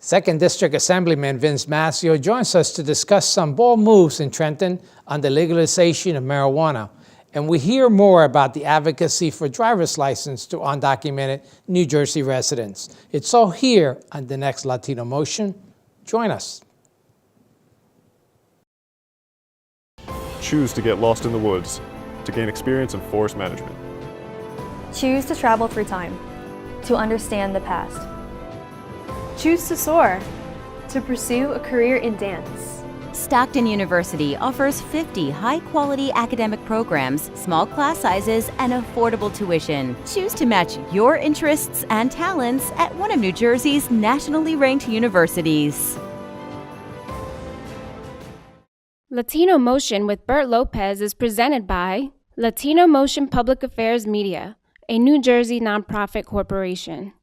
2nd District Assemblyman Vince Massio joins us to discuss some bold moves in Trenton on the legalization of marijuana. And we hear more about the advocacy for driver's license to undocumented New Jersey residents. It's all here on the next Latino Motion. Join us. Choose to get lost in the woods to gain experience in forest management. Choose to travel through time to understand the past. Choose to soar to pursue a career in dance. Stockton University offers 50 high-quality academic programs, small class sizes, and affordable tuition. Choose to match your interests and talents at one of New Jersey's nationally ranked universities. Latino Motion with Bert Lopez is presented by Latino Motion Public Affairs Media, a New Jersey nonprofit corporation,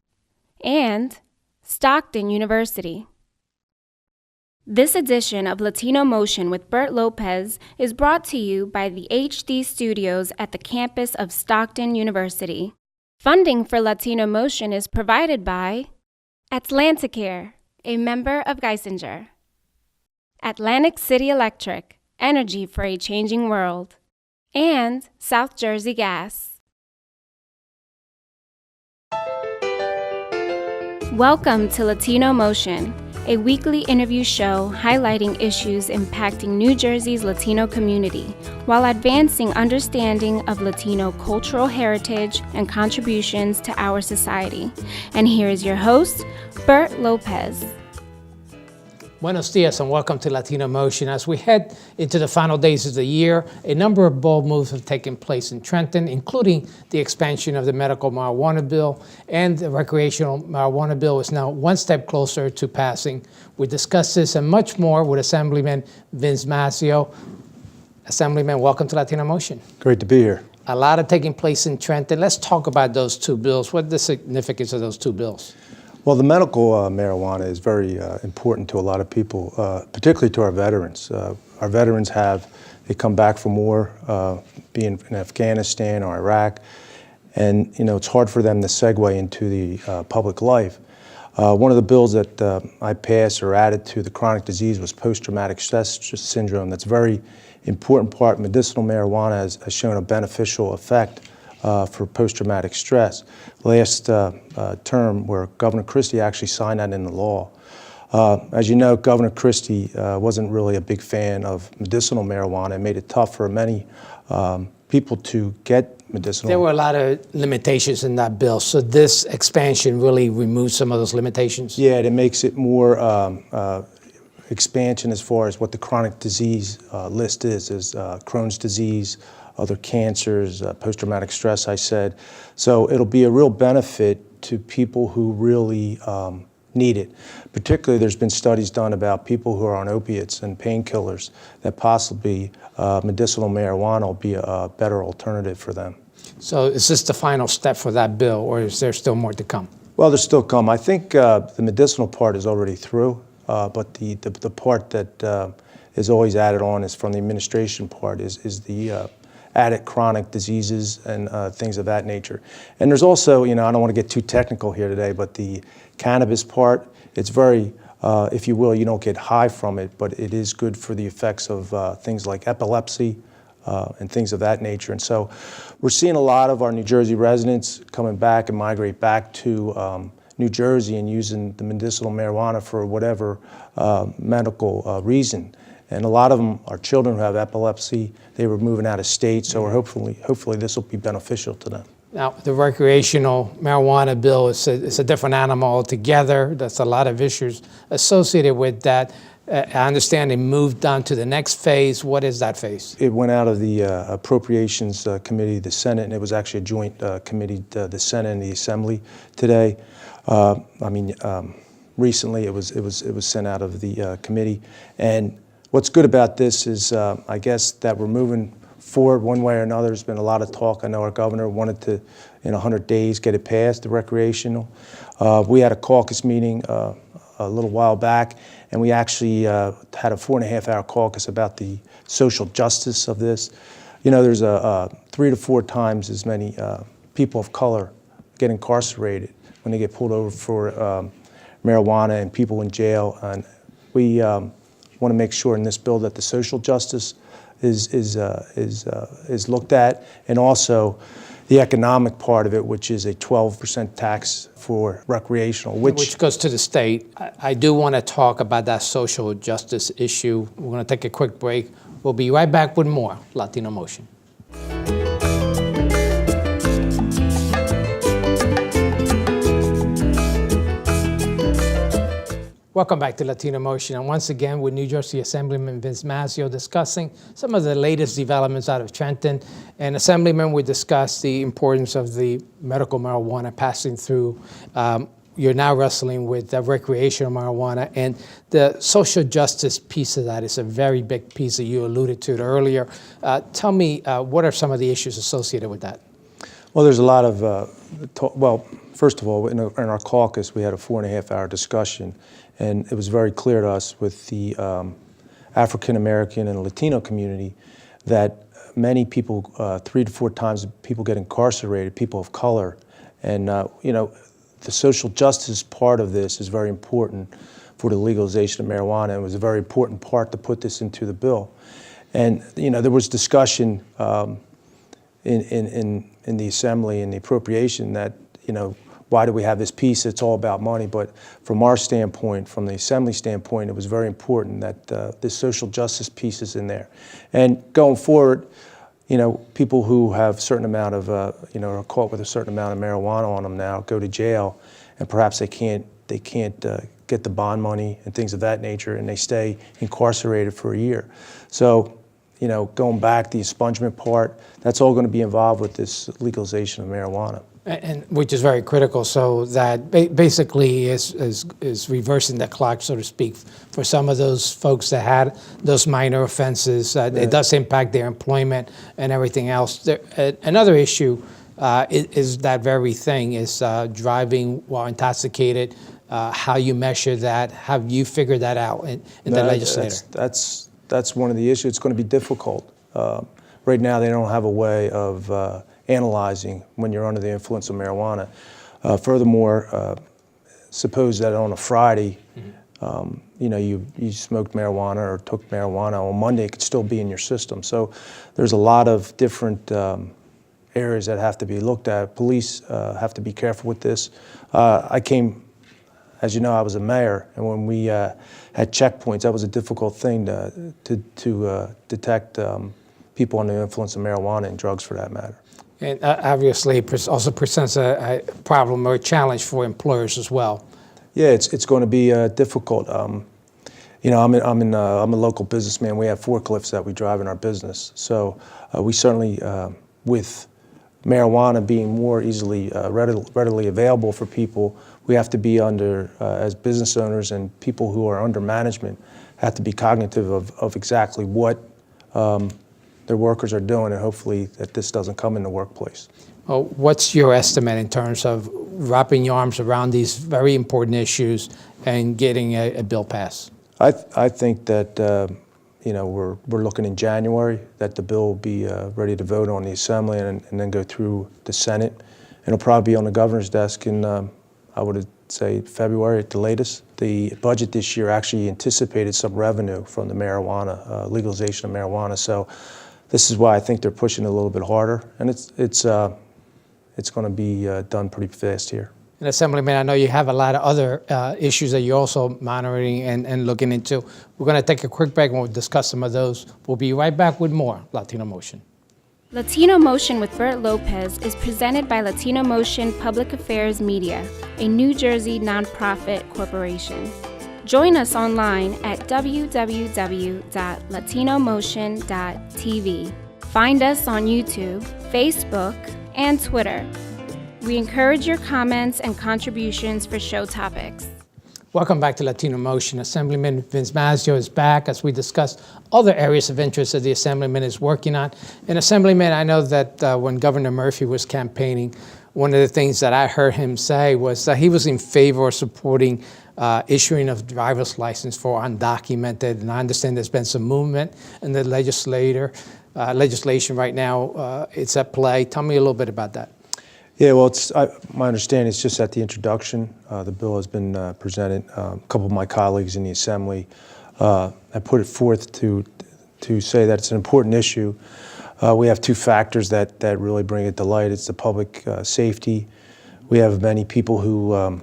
and Stockton University. This edition of Latino Motion with Bert Lopez is brought to you by the HD Studios at the campus of Stockton University. Funding for Latino Motion is provided by Atlanticare, a member of Geisinger, Atlantic City Electric, energy for a changing world, and South Jersey Gas. Welcome to Latino Motion, a weekly interview show highlighting issues impacting New Jersey's Latino community while advancing understanding of Latino cultural heritage and contributions to our society. And here is your host, Bert Lopez. Buenos dias and welcome to Latino Motion. As we head into the final days of the year, a number of bold moves have taken place in Trenton, including the expansion of the medical marijuana bill, and the recreational marijuana bill is now one step closer to passing. We discuss this and much more with Assemblyman Vince Massio. Assemblyman, welcome to Latino Motion. Great to be here. A lot of taking place in Trenton. Let's talk about those two bills. What is the significance of those two bills? Well, the medical marijuana is very important to a lot of people, particularly to our veterans. Our veterans they come back from war, being in Afghanistan or Iraq, and it's hard for them to segue into the public life. One of the bills that I passed or added to the chronic disease was post-traumatic stress syndrome. That's a very important part. Medicinal marijuana has shown a beneficial effect for post-traumatic stress. Last term, where Governor Christie actually signed that into law. As you know, Governor Christie wasn't really a big fan of medicinal marijuana. It made it tough for many people to get medicinal. There were a lot of limitations in that bill, so this expansion really removes some of those limitations? Yeah, it makes it more expansion as far as what the chronic disease list is Crohn's disease, other cancers, post-traumatic stress, I said. So it'll be a real benefit to people who really need it. Particularly, there's been studies done about people who are on opiates and painkillers that possibly medicinal marijuana will be a better alternative for them. So is this the final step for that bill, or is there still more to come? Well, there's still come. I think the medicinal part is already through, but the part that is always added on is from the administration part is the added chronic diseases and things of that nature. And there's also, I don't want to get too technical here today, but the cannabis part, it's very, if you will, you don't get high from it, but it is good for the effects of things like epilepsy and things of that nature. And so we're seeing a lot of our New Jersey residents coming back and migrate back to New Jersey and using the medicinal marijuana for whatever medical reason. And a lot of them are children who have epilepsy. They were moving out of state, so hopefully this will be beneficial to them. Now, the recreational marijuana bill is a different animal altogether. There's a lot of issues associated with that. I understand it moved on to the next phase. What is that phase? It went out of the Appropriations Committee, the Senate, and it was actually a joint committee, the Senate and the Assembly today. Recently it was sent out of the committee. And what's good about this is, I guess, that we're moving forward one way or another. There's been a lot of talk. I know our governor wanted to, in 100 days, get it passed, the recreational. We had a caucus meeting a little while back, and we actually had a 4.5-hour caucus about the social justice of this. There's 3 to 4 times as many people of color get incarcerated when they get pulled over for marijuana and people in jail. And we want to make sure in this bill that the social justice is looked at, and also the economic part of it, which is a 12% tax for recreational, which goes to the state. I do want to talk about that social justice issue. We're going to take a quick break. We'll be right back with more Latino Motion. Welcome back to Latino Motion, and once again with New Jersey Assemblyman Vince Mazzio discussing some of the latest developments out of Trenton. And Assemblyman, we discussed the importance of the medical marijuana passing through. You're now wrestling with recreational marijuana, and the social justice piece of that is a very big piece that you alluded to earlier. Tell me, what are some of the issues associated with that? Well, there's a lot of, well, first of all, in our caucus, we had a 4.5-hour discussion, and it was very clear to us with the African American and Latino community that many people, 3 to 4 times people get incarcerated, people of color. And, the social justice part of this is very important for the legalization of marijuana. It was a very important part to put this into the bill. And, there was discussion in the Assembly and the appropriation that, why do we have this piece? It's all about money. But from our standpoint, from the Assembly standpoint, it was very important that this social justice piece is in there. And going forward, people who have a certain amount of, are caught with a certain amount of marijuana on them now go to jail, and perhaps they can't get the bond money and things of that nature, and they stay incarcerated for a year. So, going back, the expungement part, that's all going to be involved with this legalization of marijuana. And which is very critical, so that basically is reversing the clock, so to speak, for some of those folks that had those minor offenses. It does impact their employment and everything else. Another issue is that very thing, is driving while intoxicated. How you measure that? Have you figured that out in the legislature? That's one of the issues. It's going to be difficult. Right now, they don't have a way of analyzing when you're under the influence of marijuana. Furthermore, suppose that on a Friday, you smoked marijuana or took marijuana, on Monday it could still be in your system. So there's a lot of different areas that have to be looked at. Police have to be careful with this. As you know, I was a mayor, and when we had checkpoints, that was a difficult thing to detect people under the influence of marijuana and drugs, for that matter. And obviously, it also presents a problem or a challenge for employers as well. Yeah, it's going to be difficult. I'm a local businessman. We have forklifts that we drive in our business. So we certainly, with marijuana being more easily readily available for people, we have to be under, as business owners and people who are under management, have to be cognitive of exactly what their workers are doing, and hopefully that this doesn't come in the workplace. Well, what's your estimate in terms of wrapping your arms around these very important issues and getting a bill passed? I think that we're looking in January that the bill will be ready to vote on the Assembly and then go through the Senate. It'll probably be on the governor's desk in I would say February at the latest. The budget this year actually anticipated some revenue from the marijuana legalization of marijuana. So this is why I think they're pushing a little bit harder, and it's going to be done pretty fast here. And Assemblyman, I know you have a lot of other issues that you're also monitoring and looking into. We're going to take a quick break and we'll discuss some of those. We'll be right back with more Latino Motion. Latino Motion with Bert Lopez is presented by Latino Motion Public Affairs Media, a New Jersey nonprofit corporation. Join us online at www.latinomotion.tv. Find us on YouTube, Facebook, and Twitter. We encourage your comments and contributions for show topics. Welcome back to Latino Motion. Assemblyman Vince Mazzio is back as we discuss other areas of interest that the Assemblyman is working on. And Assemblyman, I know that when Governor Murphy was campaigning, one of the things that I heard him say was that he was in favor of supporting issuing of driver's license for undocumented. And I understand there's been some movement in the legislation right now. It's at play. Tell me a little bit about that. Yeah, well, my understanding is just at the introduction. The bill has been presented. A couple of my colleagues in the Assembly have put it forth to say that it's an important issue. We have two factors that really bring it to light. It's the public safety. We have many people who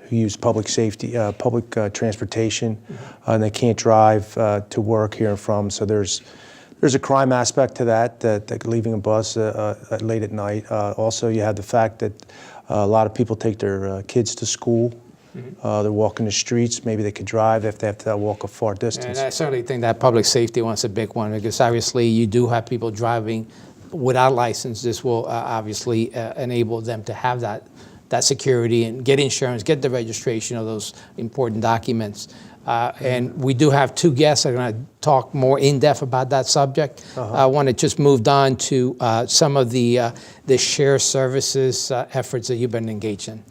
use public transportation, and they can't drive to work here and from. So there's a crime aspect to that leaving a bus late at night. Also, you have the fact that a lot of people take their kids to school. They're walking the streets. Maybe they could drive if they have to walk a far distance. And I certainly think that public safety one's a big one, because obviously you do have people driving without license. This will obviously enable them to have that security and get insurance, get the registration of those important documents. And we do have two guests that are going to talk more in depth about that subject. I want to just move on to some of the shared services efforts that you've been engaged in.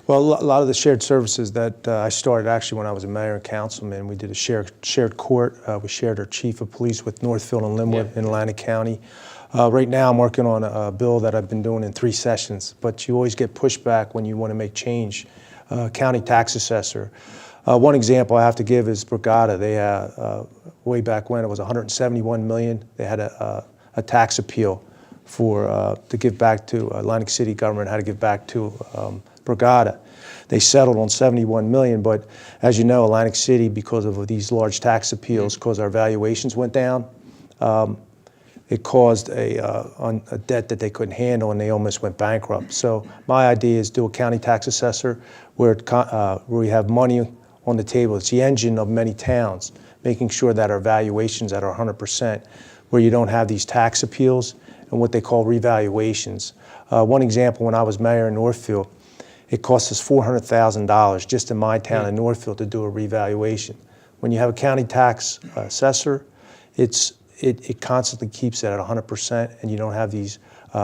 Well, a lot of the shared services that I started actually when I was a mayor and councilman. We did a shared court. We shared our chief of police with Northfield and Linwood in Atlantic County. Right now I'm working on a bill that I've been doing in 3 sessions, but you always get pushback when you want to make change. County tax assessor. One example I have to give is Brigada. They way back when it was $171 million. They had a tax appeal to give back to Atlantic City government, had to give back to Brigada. They settled on $71 million, but as you know, Atlantic City, because of these large tax appeals, because our valuations went down, it caused a debt that they couldn't handle, and they almost went bankrupt. So my idea is do a county tax assessor where we have money on the table. It's the engine of many towns, making sure that our valuations are 100%, where you don't have these tax appeals and what they call revaluations. One example, when I was mayor in Northfield, it cost us $400,000 just in my town in Northfield to do a revaluation. When you have a county tax assessor, it constantly keeps it at 100%, and you don't have these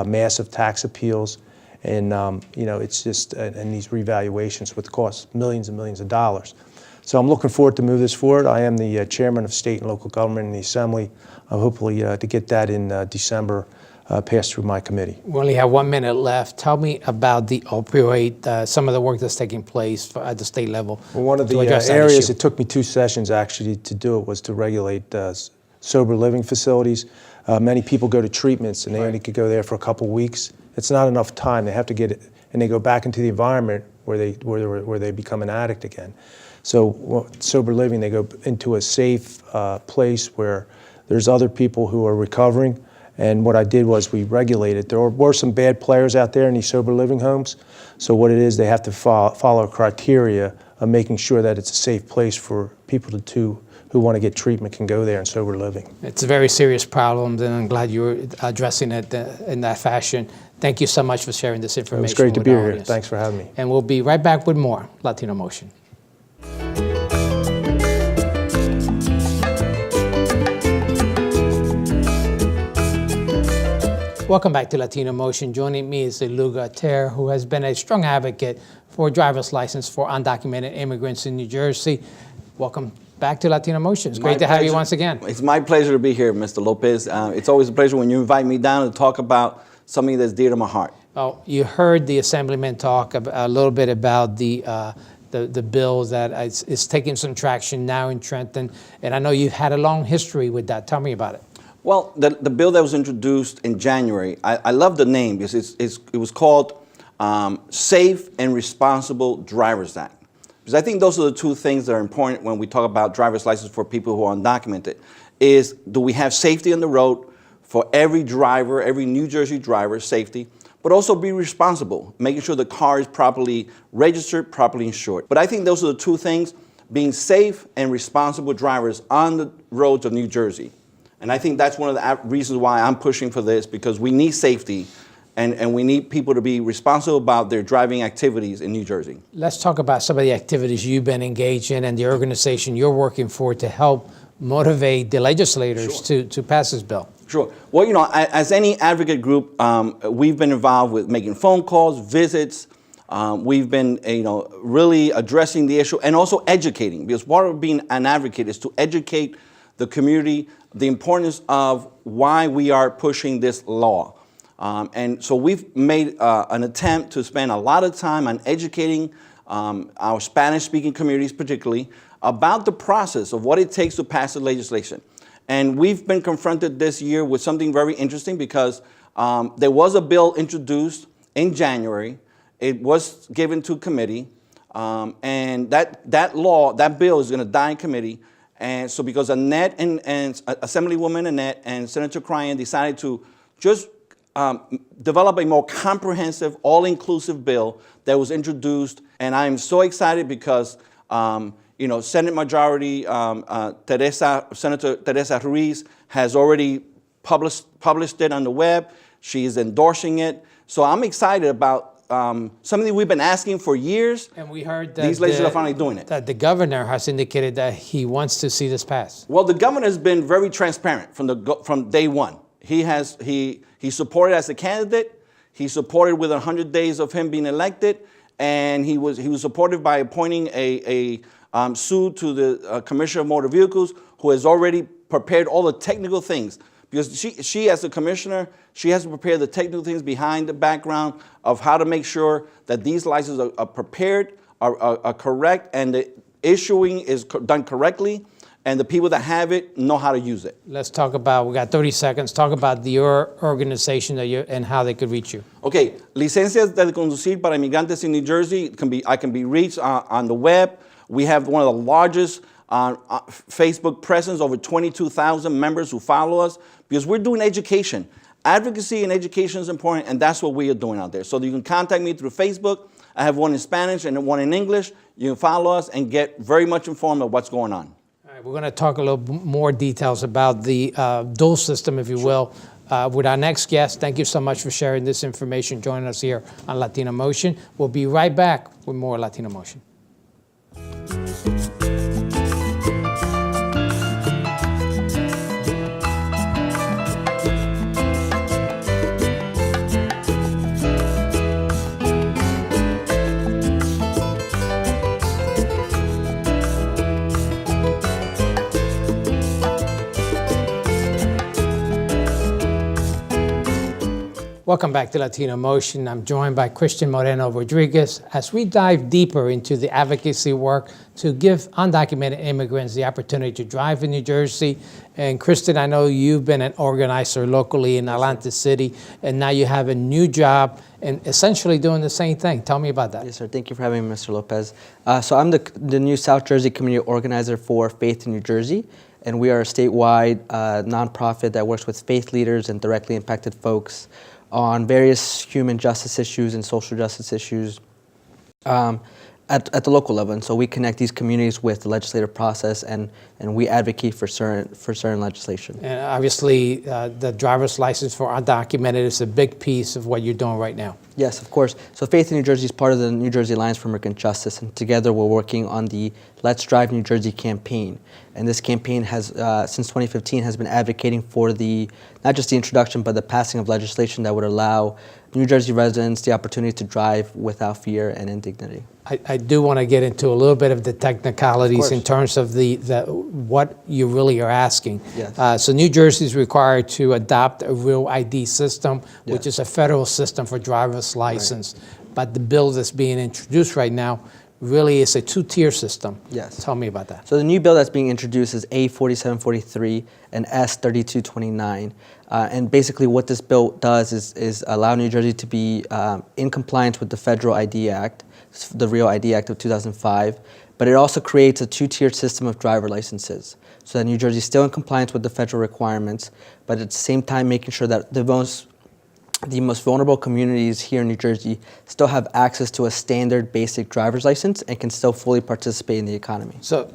massive tax appeals, and it's just and these revaluations, which cost millions and millions of dollars. So I'm looking forward to move this forward. I am the chairman of state and local government in the Assembly. Hopefully to get that in December passed through my committee. We only have 1 minute left. Tell me about the opioid, some of the work that's taking place at the state level. Well, one of the areas it took me 2 sessions actually to do it was to regulate sober living facilities. Many people go to treatments and they only could go there for a couple weeks. It's not enough time. They have to get it, and they go back into the environment where they become an addict again. So sober living, they go into a safe place where there's other people who are recovering. And what I did was we regulated. There were some bad players out there in these sober living homes. So what it is, they have to follow criteria of making sure that it's a safe place for people who want to get treatment can go there in sober living. It's a very serious problem, and I'm glad you're addressing it in that fashion. Thank you so much for sharing this information. It was great to be here. Audience. Thanks for having me. And we'll be right back with more Latino Motion. Welcome back to Latino Motion. Joining me is Luga Ter, who has been a strong advocate for a driver's license for undocumented immigrants in New Jersey. Welcome back to Latino Motion. It's great to have you once again. It's my pleasure to be here, Mr. Lopez. It's always a pleasure when you invite me down to talk about something that's dear to my heart. Well, you heard the Assemblyman talk a little bit about the bill that is taking some traction now in Trenton, and I know you've had a long history with that. Tell me about it. Well, the bill that was introduced in January, I love the name because it was called Safe and Responsible Drivers Act. Because I think those are the two things that are important when we talk about driver's license for people who are undocumented, is do we have safety on the road for every driver, every New Jersey driver, safety, but also be responsible, making sure the car is properly registered, properly insured. But I think those are the two things, being safe and responsible drivers on the roads of New Jersey. And I think that's one of the reasons why I'm pushing for this, because we need safety and we need people to be responsible about their driving activities in New Jersey. Let's talk about some of the activities you've been engaged in and the organization you're working for to help motivate the legislators to pass this bill. Sure. Well, as any advocate group, we've been involved with making phone calls, visits. We've been, really addressing the issue and also educating, because part of being an advocate is to educate the community the importance of why we are pushing this law. And so we've made an attempt to spend a lot of time on educating our Spanish-speaking communities particularly about the process of what it takes to pass the legislation. And we've been confronted this year with something very interesting because there was a bill introduced in January. It was given to committee, and that bill is going to die in committee. And so because Annette and Assemblywoman Annette and Senator Cryan decided to just develop a more comprehensive, all-inclusive bill that was introduced, and I am so excited because Senate Majority Senator Teresa Ruiz has already published it on the web. She is endorsing it. So I'm excited about something we've been asking for years. And we heard that these legislators are finally doing it. That the governor has indicated that he wants to see this pass. Well, the governor has been very transparent from day one. He supported as a candidate. He supported within 100 days of him being elected, and he was supported by appointing a Sue to the Commissioner of Motor Vehicles, who has already prepared all the technical things. Because she as a commissioner, she has to prepare the technical things behind the background of how to make sure that these licenses are prepared, are correct, and the issuing is done correctly, and the people that have it know how to use it. Let's talk about, we got 30 seconds, talk about your organization and how they could reach you. Okay, Licencias de Conducir para Inmigrantes in New Jersey, I can be reached on the web. We have one of the largest Facebook presence, over 22,000 members who follow us, because we're doing education. Advocacy and education is important, and that's what we are doing out there. So you can contact me through Facebook. I have one in Spanish and one in English. You can follow us and get very much informed of what's going on. All right, we're going to talk a little more details about the dual system, if you will, with our next guest. Thank you so much for sharing this information, joining us here on Latino Motion. We'll be right back with more Latino Motion. Welcome back to Latino Motion. I'm joined by Christian Moreno Rodriguez as we dive deeper into the advocacy work to give undocumented immigrants the opportunity to drive in New Jersey. And Christian, I know you've been an organizer locally in Atlantic City, and now you have a new job and essentially doing the same thing. Tell me about that. Yes, sir. Thank you for having me, Mr. Lopez. So I'm the new South Jersey community organizer for Faith in New Jersey, and we are a statewide nonprofit that works with faith leaders and directly impacted folks on various human justice issues and social justice issues at the local level. And so we connect these communities with the legislative process, and we advocate for certain legislation. And obviously, the driver's license for undocumented is a big piece of what you're doing right now. Yes, of course. So Faith in New Jersey is part of the New Jersey Alliance for Immigrant Justice, and together we're working on the Let's Drive New Jersey campaign. And this campaign has, since 2015, has been advocating for not just the introduction, but the passing of legislation that would allow New Jersey residents the opportunity to drive without fear and indignity. I do want to get into a little bit of the technicalities in terms of what you really are asking. Yes. So New Jersey is required to adopt a real ID system, which is a federal system for driver's license. Right. But the bill that's being introduced right now really is a two-tier system. Yes. Tell me about that. So the new bill that's being introduced is A4743 and S3229. And basically what this bill does is allow New Jersey to be in compliance with the Federal ID Act, the Real ID Act of 2005, but it also creates a two-tier system of driver licenses so that New Jersey is still in compliance with the federal requirements, but at the same time making sure that the most vulnerable communities here in New Jersey still have access to a standard basic driver's license and can still fully participate in the economy. So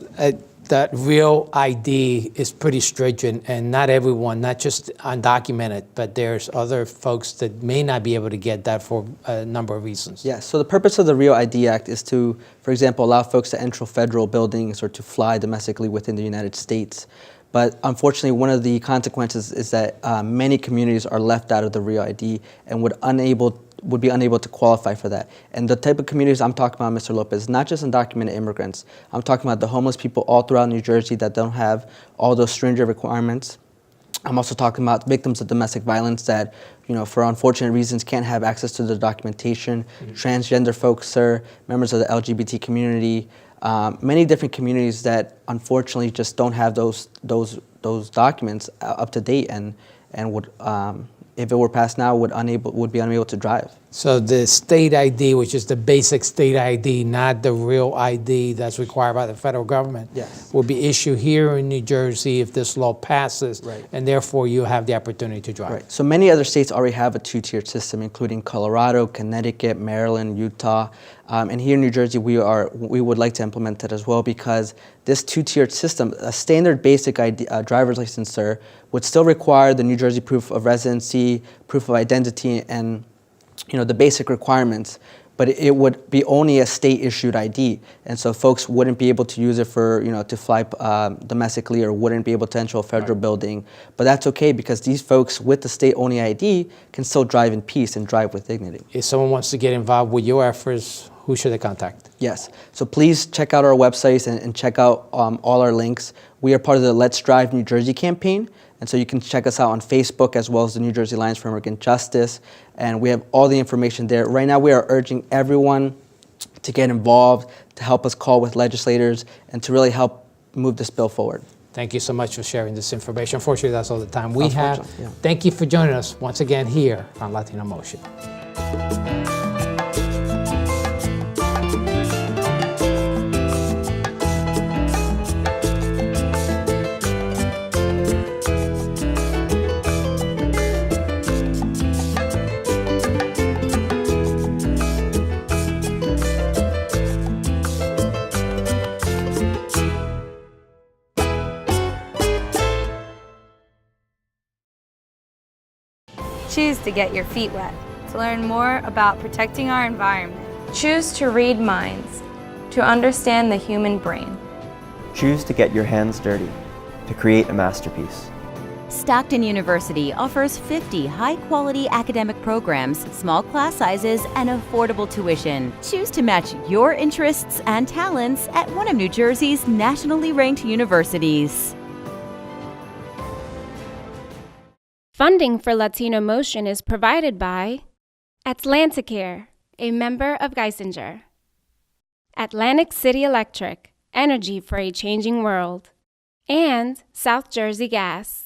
that real ID is pretty stringent, and not everyone, not just undocumented, but there's other folks that may not be able to get that for a number of reasons. Yes, so the purpose of the Real ID Act is to, for example, allow folks to enter federal buildings or to fly domestically within the United States. But unfortunately, one of the consequences is that many communities are left out of the Real ID and would be unable to qualify for that. And the type of communities I'm talking about, Mr. Lopez, not just undocumented immigrants. I'm talking about the homeless people all throughout New Jersey that don't have all those stringent requirements. I'm also talking about victims of domestic violence that, for unfortunate reasons can't have access to the documentation, transgender folks, sir, members of the LGBT community, many different communities that unfortunately just don't have those documents up to date and would, if it were passed now, would be unable to drive. So the state ID, which is the basic state ID, not the real ID that's required by the federal government, Yes. will be issued here in New Jersey if this law passes, Right. and therefore you have the opportunity to drive. Right. So many other states already have a two-tiered system, including Colorado, Connecticut, Maryland, Utah, and here in New Jersey we would like to implement that as well, because this two-tiered system, a standard basic ID, driver's license, sir, would still require the New Jersey proof of residency, proof of identity, and the basic requirements, but it would be only a state-issued ID, and so folks wouldn't be able to use it for, to fly domestically, or wouldn't be able to enter a federal building. But that's okay, because these folks with the state-only ID can still drive in peace and drive with dignity. If someone wants to get involved with your efforts, who should they contact? Yes, so please check out our websites and check out all our links. We are part of the Let's Drive New Jersey campaign, and so you can check us out on Facebook as well as the New Jersey Alliance for Immigrant Justice, and we have all the information there. Right now we are urging everyone to get involved, to help us call with legislators, and to really help move this bill forward. Thank you so much for sharing this information. Unfortunately, that's all the time we have. Unfortunately, yeah. Thank you for joining us once again here on Latino Motion. Choose to get your feet wet, to learn more about protecting our environment. Choose to read minds, to understand the human brain. Choose to get your hands dirty, to create a masterpiece. Stockton University offers 50 high-quality academic programs, small class sizes, and affordable tuition. Choose to match your interests and talents at one of New Jersey's nationally ranked universities. Funding for Latino Motion is provided by Atlanticare, a member of Geisinger. Atlantic City Electric, energy for a changing world. And South Jersey Gas.